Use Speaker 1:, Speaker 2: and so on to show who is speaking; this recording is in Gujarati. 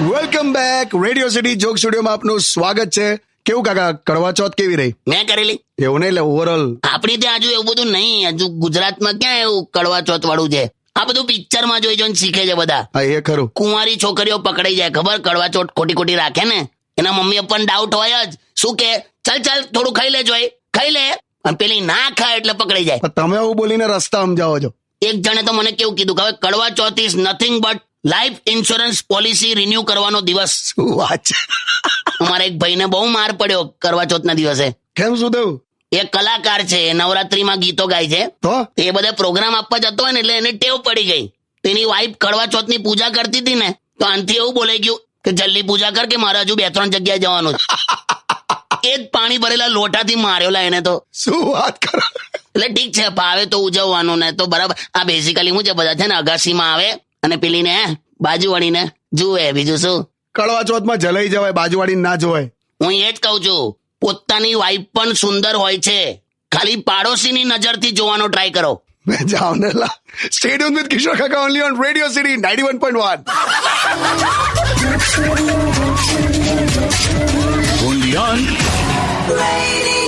Speaker 1: Welcome back. Radio city joke સ્ટુડિયોમાં આપનું સ્વાગત છે. કેવું કાકા, કડવા ચોથ કેવી રહી?
Speaker 2: મેં કરેલી.
Speaker 1: એવું નહીં, એટલે ઓવરઓલ
Speaker 2: આપણી ત્યાં હજુ એવું બધું નહીં. હજુ ગુજરાતમાં ક્યાં એવું કડવા ચોથ વાળું છે? આ બધું પિક્ચરમાં જોઈ જોઈને શીખે છે બધા.
Speaker 1: હા એ ખરું.
Speaker 2: કુંવારી છોકરીઓ પકડાઈ જાય, ખબર? કડવા ચોથ ખોટી ખોટી રાખે ને, એના મમ્મી પણ ડાઉટ હોય જ. શું કે, ચાલ ચાલ થોડું ખાઈ લે, જોઈ ખાઈ લે, અને પેલી ના ખાય એટલે પકડાઈ જાય.
Speaker 1: પણ તમે આવું બોલીને રસ્તા સમજાવો છો.
Speaker 2: એક જણે તો મને કેવું કીધું કે હવે Karva Chauth is nothing but life insurance policy renew કરવાનો દિવસ.
Speaker 1: શું વાત છે?
Speaker 2: અમારા એક ભાઈને બહુ માર પડ્યો કડવા ચોથના દિવસે.
Speaker 1: કેમ, શું થયું?
Speaker 2: એ કલાકાર છે, નવરાત્રીમાં ગીતો ગાય છે.
Speaker 1: તો
Speaker 2: એ બધા પ્રોગ્રામ આપવા જતો હોય ને એટલે એને ટેવ પડી ગઈ. તેની વાઈફ કડવા ચોથની પૂજા કરતી હતી ને, તો આનથી એવું બોલાઈ ગયું કે જલ્દી પૂજા કર કે મારે હજુ 2-3 જગ્યાએ જવાનું છે. એ જ પાણી ભરેલા લોટાથી માર્યો એને તો.
Speaker 1: શું વાત કરો?
Speaker 2: એટલે ઠીક છે, ભાવે તો ઉજવવાનું ને, તો બરાબર. આ બેઝિકલી હું છે, બધા છે ને અગાસીમાં આવે અને પેલીને બાજુવાળીને જુએ, બીજું શું.
Speaker 1: કડવા ચોથમાં જલાઈ જવાય, બાજુવાળી ના જોવાય.
Speaker 2: હું એ જ કહું છું, પોતાની વાઈફ પણ સુંદર હોય છે, ખાલી પાડોશીની નજરથી જોવાનો ટ્રાય કરો.
Speaker 1: જાઓ ને લા. સ્ટે ટ્યુન વિથ કિશોર કાકા only on radio city 91.1.
Speaker 3: Only on
Speaker 4: Radio